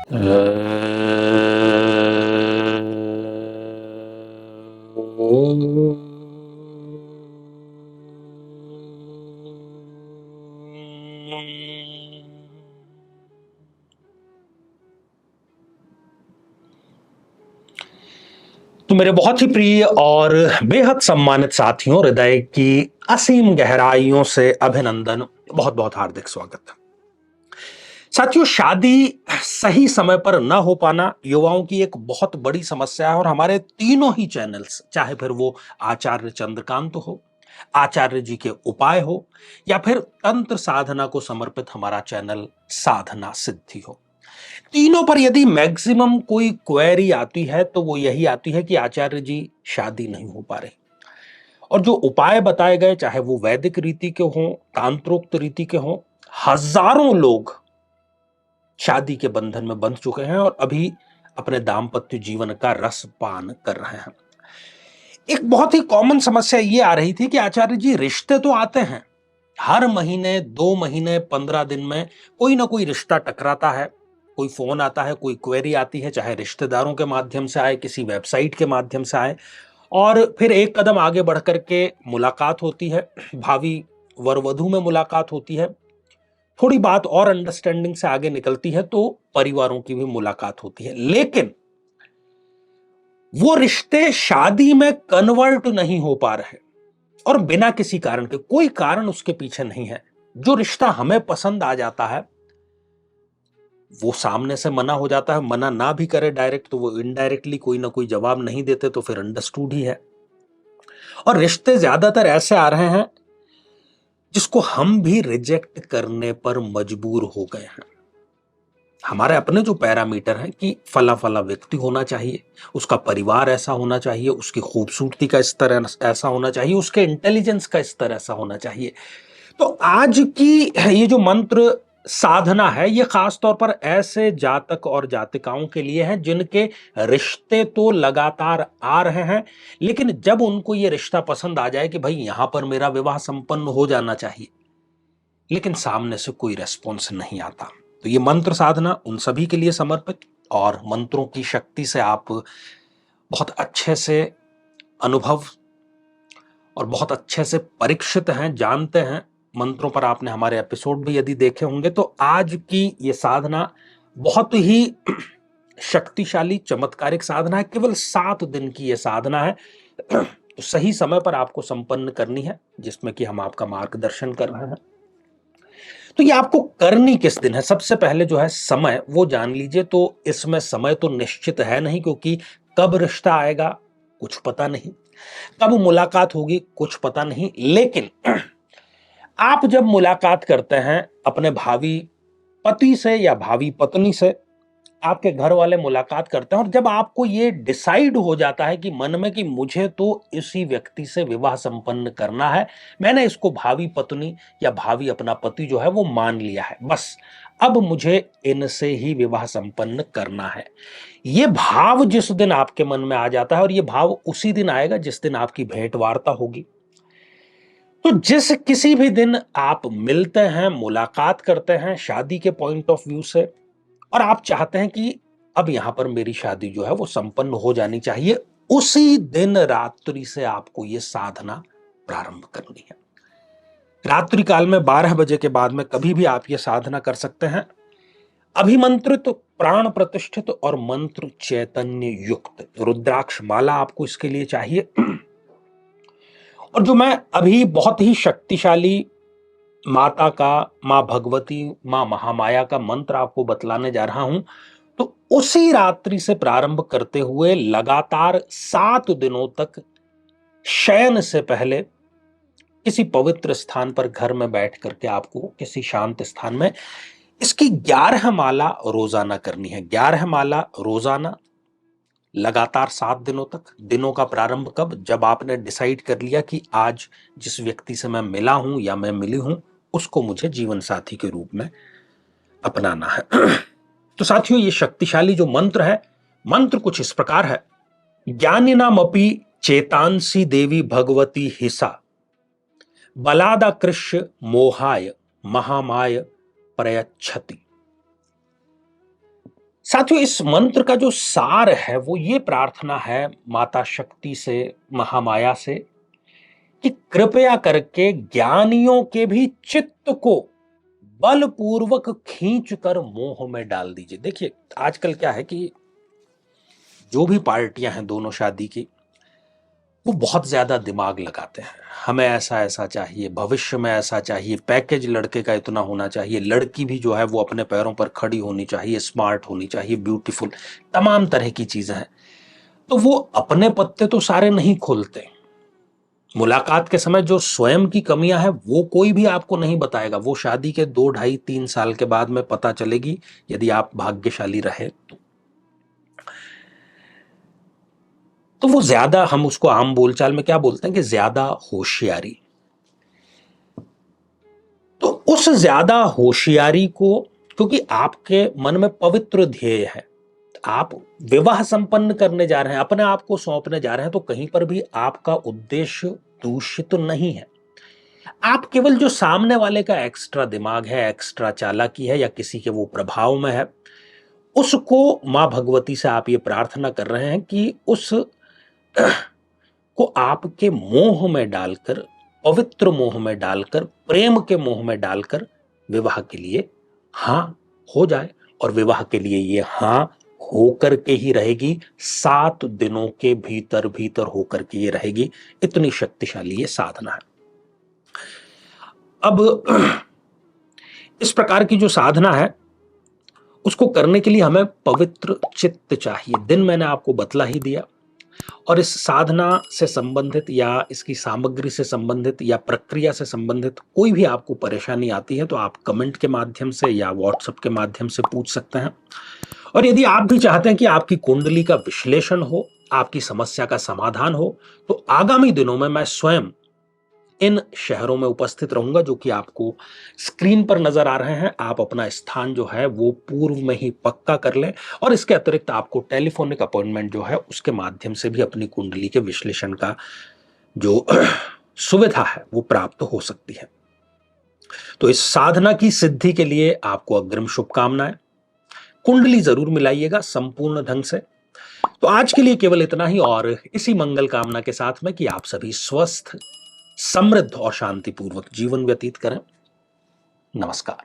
तो मेरे बहुत ही प्रिय और बेहद सम्मानित साथियों, हृदय की असीम गहराइयों से अभिनंदन, बहुत बहुत हार्दिक स्वागत। साथियों, शादी सही समय पर न हो पाना युवाओं की एक बहुत बड़ी समस्या है और हमारे तीनों ही चैनल्स, चाहे फिर वो आचार्य चंद्रकांत हो, आचार्य जी के उपाय हो, या फिर तंत्र साधना को समर्पित हमारा चैनल साधना सिद्धि हो, तीनों पर यदि मैक्सिमम कोई क्वेरी आती है तो वो यही आती है कि आचार्य जी शादी नहीं हो पा रही। और जो उपाय बताए गए, चाहे वो वैदिक रीति के हों, तांत्रोक्त रीति के हों, हजारों लोग शादी के बंधन में बंध चुके हैं और अभी अपने दाम्पत्य जीवन का रस पान कर रहे हैं। एक बहुत ही कॉमन समस्या ये आ रही थी कि आचार्य जी रिश्ते तो आते हैं, हर महीने 2 महीने 15 दिन में कोई ना कोई रिश्ता टकराता है, कोई फोन आता है, कोई क्वेरी आती है, चाहे रिश्तेदारों के माध्यम से आए, किसी वेबसाइट के माध्यम से आए, और फिर एक कदम आगे बढ़ करके मुलाकात होती है, भावी वर वधू में मुलाकात होती है, थोड़ी बात और अंडरस्टैंडिंग से आगे निकलती है तो परिवारों की भी मुलाकात होती है, लेकिन वो रिश्ते शादी में कन्वर्ट नहीं हो पा रहे, और बिना किसी कारण के, कोई कारण उसके पीछे नहीं है। जो रिश्ता हमें पसंद आ जाता है वो सामने से मना हो जाता है, मना ना भी करे डायरेक्ट तो वो इनडायरेक्टली कोई ना कोई जवाब नहीं देते तो फिर अंडरस्टूड ही है। और रिश्ते ज्यादातर ऐसे आ रहे हैं जिसको हम भी रिजेक्ट करने पर मजबूर हो गए हैं। हमारे अपने जो पैरामीटर हैं कि फला फला व्यक्ति होना चाहिए, उसका परिवार ऐसा होना चाहिए, उसकी खूबसूरती का स्तर ऐसा होना चाहिए, उसके इंटेलिजेंस का स्तर ऐसा होना चाहिए। तो आज की ये जो मंत्र साधना है, ये खास तौर पर ऐसे जातक और जातिकाओं के लिए है जिनके रिश्ते तो लगातार आ रहे हैं, लेकिन जब उनको ये रिश्ता पसंद आ जाए कि भाई यहां पर मेरा विवाह संपन्न हो जाना चाहिए, लेकिन सामने से कोई रेस्पॉन्स नहीं आता। तो ये मंत्र साधना उन सभी के लिए समर्पित, और मंत्रों की शक्ति से आप बहुत अच्छे से अनुभव और बहुत अच्छे से परीक्षित हैं, जानते हैं मंत्रों पर। आपने हमारे एपिसोड भी यदि देखे होंगे तो आज की ये साधना बहुत ही शक्तिशाली चमत्कारिक साधना है। केवल 7 दिन की ये साधना है, तो सही समय पर आपको संपन्न करनी है, जिसमें कि हम आपका मार्गदर्शन कर रहे हैं। तो ये आपको करनी किस दिन है? सबसे पहले जो है समय वो जान लीजिए। तो इसमें समय तो निश्चित है नहीं, क्योंकि कब रिश्ता आएगा कुछ पता नहीं, कब मुलाकात होगी कुछ पता नहीं, लेकिन आप जब मुलाकात करते हैं अपने भावी पति से या भावी पत्नी से, आपके घर वाले मुलाकात करते हैं, और जब आपको ये डिसाइड हो जाता है कि मन में कि मुझे तो इसी व्यक्ति से विवाह संपन्न करना है, मैंने इसको भावी पत्नी या भावी अपना पति जो है वो मान लिया है, बस अब मुझे इनसे ही विवाह संपन्न करना है, ये भाव जिस दिन आपके मन में आ जाता है, और ये भाव उसी दिन आएगा जिस दिन आपकी भेंट वार्ता होगी। तो जिस किसी भी दिन आप मिलते हैं, मुलाकात करते हैं शादी के पॉइंट ऑफ व्यू से, और आप चाहते हैं कि अब यहां पर मेरी शादी जो है वो संपन्न हो जानी चाहिए, उसी दिन रात्रि से आपको ये साधना प्रारंभ करनी है। रात्रि काल में 12 बजे के बाद में कभी भी आप ये साधना कर सकते हैं। अभिमंत्रित, प्राण प्रतिष्ठित और मंत्र चैतन्य युक्त रुद्राक्ष माला आपको इसके लिए चाहिए। और जो मैं अभी बहुत ही शक्तिशाली माता का, मां भगवती, मां महामाया का मंत्र आपको बतलाने जा रहा हूं, तो उसी रात्रि से प्रारंभ करते हुए लगातार 7 दिनों तक शयन से पहले किसी पवित्र स्थान पर घर में बैठ करके आपको किसी शांत स्थान में इसकी 11 माला रोजाना करनी है। 11 माला रोजाना लगातार 7 दिनों तक। दिनों का प्रारंभ कब? जब आपने डिसाइड कर लिया कि आज जिस व्यक्ति से मैं मिला हूं या मैं मिली हूं उसको मुझे जीवन साथी के रूप में अपनाना है। तो साथियों, ये शक्तिशाली जो मंत्र है, मंत्र कुछ इस प्रकार है। ज्ञानिनामपि चेतांसी देवी भगवती हिसा बलादा कृष्य मोहाय महामाय प्रयच्छति। साथियों, इस मंत्र का जो सार है वो ये प्रार्थना है माता शक्ति से, महामाया से, कि कृपया करके ज्ञानियों के भी चित्त को बलपूर्वक खींच कर मोह में डाल दीजिए। देखिए, आजकल क्या है कि जो भी पार्टियां हैं दोनों शादी की, वो बहुत ज्यादा दिमाग लगाते हैं। हमें ऐसा ऐसा चाहिए, भविष्य में ऐसा चाहिए, पैकेज लड़के का इतना होना चाहिए, लड़की भी जो है वो अपने पैरों पर खड़ी होनी चाहिए, स्मार्ट होनी चाहिए, ब्यूटीफुल, तमाम तरह की चीजें हैं। तो वो अपने पत्ते तो सारे नहीं खोलते। मुलाकात के समय जो स्वयं की कमियां हैं वो कोई भी आपको नहीं बताएगा। वो शादी के 2, ढाई, 3 साल के बाद में पता चलेगी, यदि आप भाग्यशाली रहे तो वो ज्यादा, हम उसको आम बोलचाल में क्या बोलते हैं कि ज्यादा होशियारी। तो उस ज्यादा होशियारी को, क्योंकि आपके मन में पवित्र ध्येय है, आप विवाह संपन्न करने जा रहे हैं, अपने आप को सौंपने जा रहे हैं, तो कहीं पर भी आपका उद्देश्य दूषित नहीं है। आप केवल जो सामने वाले का एक्स्ट्रा दिमाग है, एक्स्ट्रा चालाकी है, या किसी के वो प्रभाव में है, उसको मां भगवती से आप ये प्रार्थना कर रहे हैं कि उस को आपके मोह में डालकर, पवित्र मोह में डालकर, प्रेम के मोह में डालकर विवाह के लिए हां हो जाए। और विवाह के लिए ये हां होकर के ही रहेगी, 7 दिनों के भीतर भीतर होकर के ये रहेगी। इतनी शक्तिशाली ये साधना है। अब इस प्रकार की जो साधना है उसको करने के लिए हमें पवित्र चित्त चाहिए। दिन मैंने आपको बतला ही दिया। और इस साधना से संबंधित या इसकी सामग्री से संबंधित या प्रक्रिया से संबंधित कोई भी आपको परेशानी आती है तो आप कमेंट के माध्यम से या व्हाट्सएप के माध्यम से पूछ सकते हैं। और यदि आप भी चाहते हैं कि आपकी कुंडली का विश्लेषण हो, आपकी समस्या का समाधान हो, तो आगामी दिनों में मैं स्वयं इन शहरों में उपस्थित रहूंगा जो कि आपको स्क्रीन पर नजर आ रहे हैं। आप अपना स्थान जो है वो पूर्व में ही पक्का कर लें। और इसके अतिरिक्त आपको टेलीफोनिक अपॉइंटमेंट जो है उसके माध्यम से भी अपनी कुंडली के विश्लेषण का जो सुविधा है वो प्राप्त हो सकती है। तो इस साधना की सिद्धि के लिए आपको अग्रिम शुभकामनाएं। कुंडली जरूर मिलाइएगा संपूर्ण ढंग से। तो आज के लिए केवल इतना ही, और इसी मंगल कामना के साथ में कि आप सभी स्वस्थ, समृद्ध और शांतिपूर्वक जीवन व्यतीत करें। नमस्कार।